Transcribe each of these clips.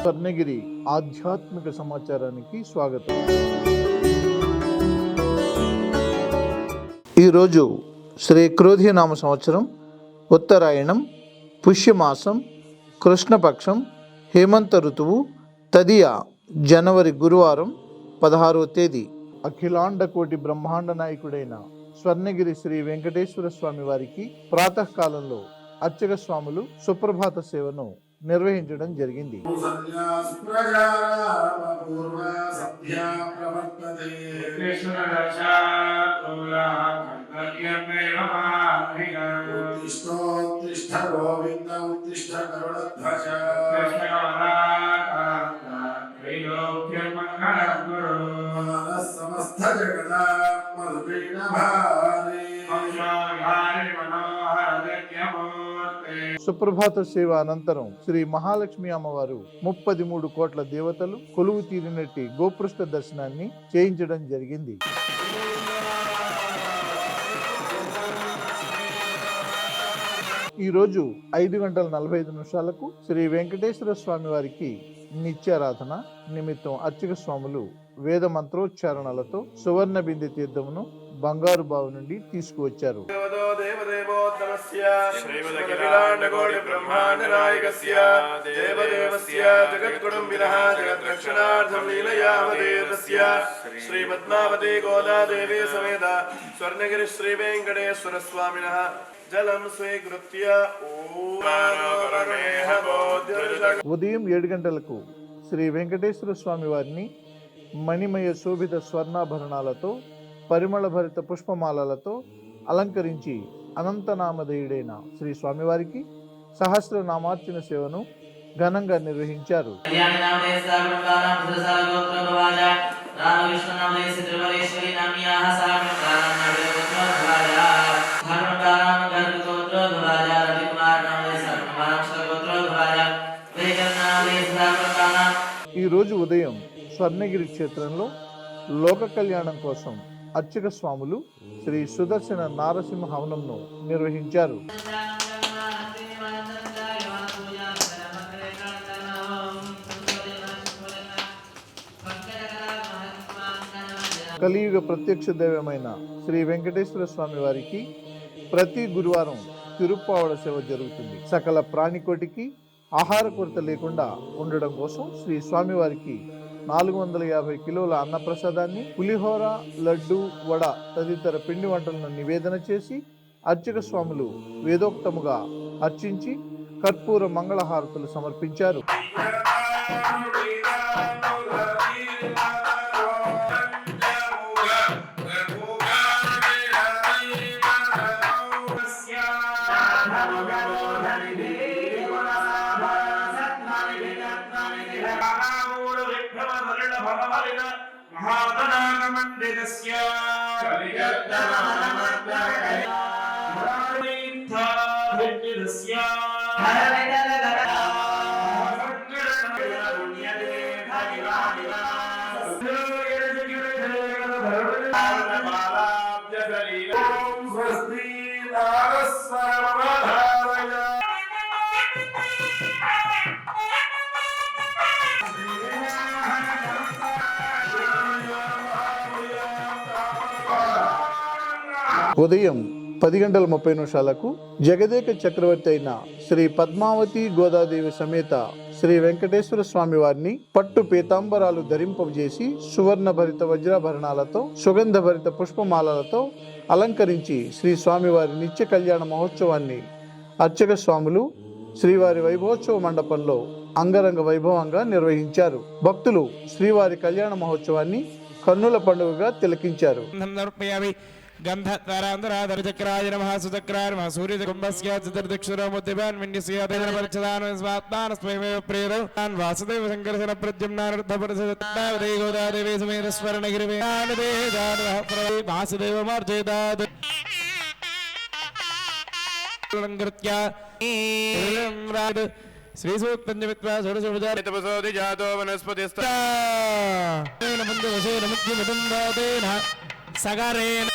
స్వర్ణగిరి ఆధ్యాత్మిక సమాచారానికి స్వాగతం. ఈరోజు శ్రీ క్రోధినామ సంవత్సరం, ఉత్తరాయణం, పుష్యమాసం, కృష్ణపక్షం, హేమంత ఋతువు, తదియ జనవరి, గురువారం 16వ తేదీ. అఖిలాండ కోటి బ్రహ్మాండ నాయకుడైన స్వర్ణగిరి శ్రీ వెంకటేశ్వర స్వామి వారికి ప్రాతకాలంలో అర్చక స్వాములు సుప్రభాత సేవను నిర్వహించడం జరిగింది. సుప్రభాత సేవ అనంతరం శ్రీ మహాలక్ష్మి అమ్మవారు 33 కోట్ల దేవతలు కొలువు తీరినట్టి గోపృష్ఠ దర్శనాన్ని చేయించడం జరిగింది. ఈరోజు 5:45 శ్రీ వెంకటేశ్వర స్వామి వారికి నిత్యారాధన నిమిత్తం అర్చక స్వాములు వేద మంత్రోచ్చారణలతో సువర్ణ బిందె తీర్థమును బంగారు బావి నుండి తీసుకువచ్చారు. శ్రీ పద్మావతి గోదాదేవి సమేత స్వర్ణగిరి శ్రీ వెంకటేశ్వర స్వామినః జలం స్వీకృత్య ఉదయం 7 గంటలకు శ్రీ వెంకటేశ్వర స్వామి వారిని మణిమయ శోభిత స్వర్ణాభరణాలతో, పరిమళ భరిత పుష్పమాలలతో అలంకరించి అనంతనామధేయుడైన శ్రీ స్వామివారికి సహస్రనామార్చన సేవను ఘనంగా నిర్వహించారు. ఈ రోజు ఉదయం స్వర్ణగిరి క్షేత్రంలో లోక కళ్యాణం కోసం అర్చక స్వాములు శ్రీ సుదర్శన నారసింహ హవనంను నిర్వహించారు. కలియుగ ప్రత్యక్ష దైవమైన శ్రీ వెంకటేశ్వర స్వామి వారికి ప్రతి గురువారం తిరుప్పావడ సేవ జరుగుతుంది. సకల ప్రాణికోటికి ఆహార కొరత లేకుండా ఉండడం కోసం శ్రీ స్వామివారికి 450 కిలోల అన్నప్రసాదాన్ని, పులిహోర, లడ్డు, వడ తదితర పిండి వంటలను నివేదన చేసి అర్చక స్వాములు వేదోక్తముగా అర్చించి కర్పూర మంగళహారతులు సమర్పించారు. ఉదయం 10:30 జగదేక చక్రవర్తి అయిన శ్రీ పద్మావతి గోదాదేవి సమేత శ్రీ వెంకటేశ్వర స్వామి వారిని పట్టు పీతాంబరాలు ధరింపజేసి సువర్ణ భరిత వజ్రాభరణాలతో, సుగంధ భరిత పుష్పమాలలతో అలంకరించి శ్రీ స్వామివారి నిత్య కళ్యాణ మహోత్సవాన్ని అర్చక స్వాములు శ్రీవారి వైభవోత్సవ మండపంలో అంగరంగ వైభవంగా నిర్వహించారు. భక్తులు శ్రీవారి కళ్యాణ మహోత్సవాన్ని కన్నుల పండుగగా తిలకించారు. గంధరాధరచక్రాయ నమః సుచక్రాయ నమః సూర్యకుంభస్య చతుర్దక్షిణముద్దివాన్ విన్యస్య తైనపరిచదాన స్వయమేవ ప్రేరవాన్ వాసుదేవ సంకర్షణ ప్రద్యుమ్నారర్థపరసదావదే గోదాదేవి సమేత స్వర్ణగిరి వాసుదేవమార్జేదాత్ శ్రీ సూక్తం జాతో వనస్పతి సగరేణ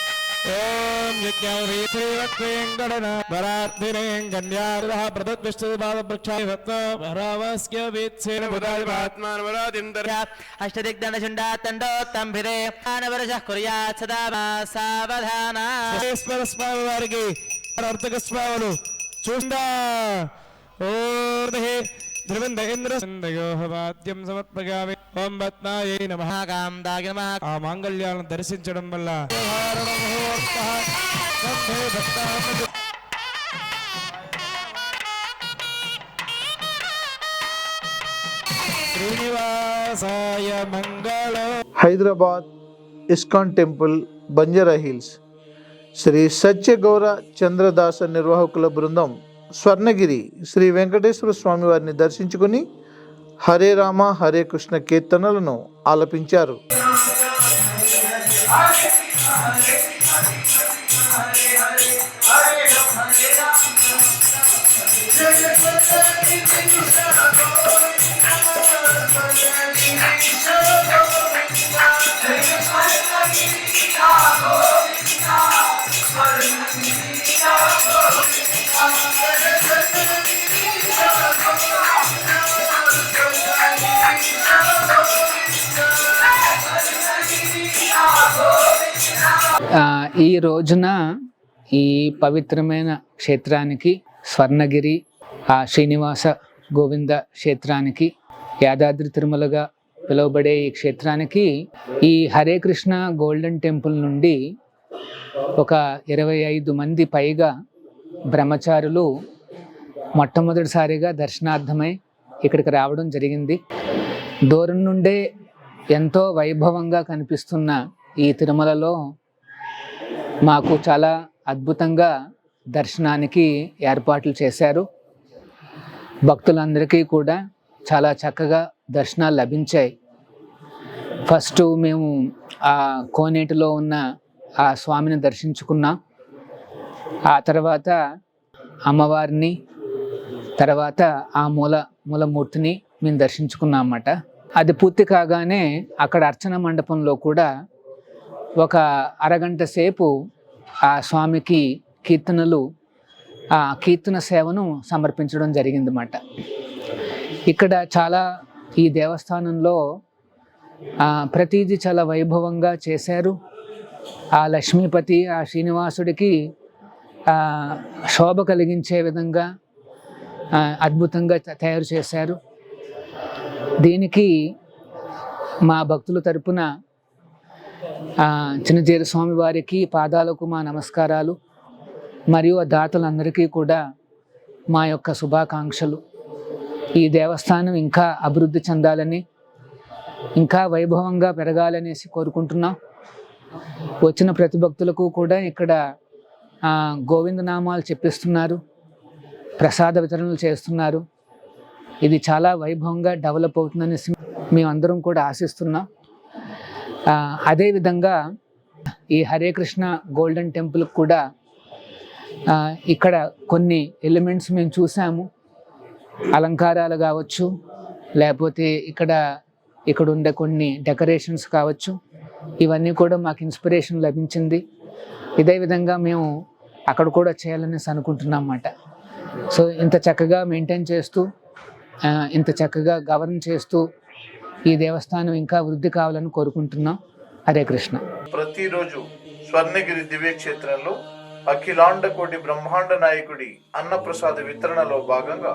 ఓం యజ్ఞౌరీ శ్రీవక్త్రీం గణన వరార్థినేం కన్యారః ప్రదద్విష్ణుపాదవృక్షాయవత్త వరావస్య వీత్సేన బుధాత్మానవరాదిందర అష్టదిగ్దండశుండాతండోత్తంభిరే ఆనవరజః కుర్యాత్ సదా సావధాన. స్వామి వారికి అర్థక స్వాములు చూండా ఓర్ధి ధ్రువంద ఇంద్రయోహవాద్యం సమర్పగామి. ఓం పద్మాయై నమః. కాందాయ నమః. ఆ మాంగళ్యాలను దర్శించడం వల్ల శ్రీనివాసాయ మంగళం. Hyderabad ISKCON temple, Banjara hills Shri Satya Gaura Chandradasa నిర్వాహకుల బృందం స్వర్ణగిరి శ్రీ వెంకటేశ్వర స్వామి వారిని దర్శించుకుని హరే రామ హరే కృష్ణ కీర్తనలను ఆలపించారు. ఈ రోజున ఈ పవిత్రమైన క్షేత్రానికి స్వర్ణగిరి శ్రీనివాస గోవింద క్షేత్రానికి యాదాద్రి తిరుమలగా పిలువబడే ఈ క్షేత్రానికి ఈ హరే కృష్ణ గోల్డెన్ టెంపుల్ నుండి ఒక 25 మంది పైగా బ్రహ్మచారులు మొట్టమొదటిసారిగా దర్శనార్థమై ఇక్కడికి రావడం జరిగింది. దూరం నుండే ఎంతో వైభవంగా కనిపిస్తున్న ఈ తిరుమలలో మాకు చాలా అద్భుతంగా దర్శనానికి ఏర్పాట్లు చేశారు. భక్తులందరికీ కూడా చాలా చక్కగా దర్శనాలు లభించాయి. ఫస్ట్ మేము ఆ కోనేటిలో ఉన్న ఆ స్వామిని దర్శించుకున్నాం. ఆ తర్వాత అమ్మవారిని, తర్వాత ఆ మూలమూర్తిని మేము దర్శించుకున్నాం అన్నమాట. అది పూర్తి కాగానే అక్కడ అర్చన మండపంలో కూడా ఒక అరగంట సేపు ఆ స్వామికి కీర్తన సేవను సమర్పించడం జరిగిందన్నమాట. ఇక్కడ చాలా ఈ దేవస్థానంలో ప్రతిదీ చాలా వైభవంగా చేశారు. ఆ లక్ష్మీపతి, ఆ శ్రీనివాసుడికి శోభ కలిగించే విధంగా అద్భుతంగా తయారు చేశారు. దీనికి మా భక్తుల తరపున చిన్నజీర స్వామి వారికి పాదాలకు మా నమస్కారాలు, మరియు ఆ దాతలందరికీ కూడా మా యొక్క శుభాకాంక్షలు. ఈ దేవస్థానం ఇంకా అభివృద్ధి చెందాలని, ఇంకా వైభవంగా పెరగాలనేసి కోరుకుంటున్నాం. వచ్చిన ప్రతి భక్తులకు కూడా ఇక్కడ గోవిందనామాలు చెప్పిస్తున్నారు, ప్రసాద వితరణలు చేస్తున్నారు. ఇది చాలా వైభవంగా డెవలప్ అవుతుందనేసి మేమందరం కూడా ఆశిస్తున్నాం. అదేవిధంగా ఈ హరే కృష్ణ గోల్డెన్ టెంపుల్ కూడా ఇక్కడ కొన్ని ఎలిమెంట్స్ మేము చూసాము. అలంకారాలు కావచ్చు, లేకపోతే ఇక్కడ ఉండే కొన్ని డెకరేషన్స్ కావచ్చు, ఇవన్నీ కూడా మాకు ఇన్స్పిరేషన్ లభించింది. ఇదే విధంగా మేము అక్కడ కూడా చేయాలనేసి అనుకుంటున్నాం అన్నమాట. సో ఇంత చక్కగా మెయింటైన్ చేస్తూ, ఇంత చక్కగా గవర్న్ చేస్తూ ఈ దేవస్థానం ఇంకా వృద్ధి కావాలని కోరుకుంటున్నాం. హరే కృష్ణ. ప్రతిరోజు స్వర్ణగిరి దివ్యక్షేత్రంలో అఖిలాండ కోటి బ్రహ్మాండ నాయకుడి అన్నప్రసాద వితరణలో భాగంగా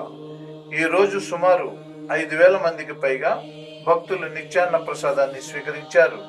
ఈ రోజు సుమారు 5,000 మందికి పైగా భక్తులు నిత్యాన్న ప్రసాదాన్ని స్వీకరించారు.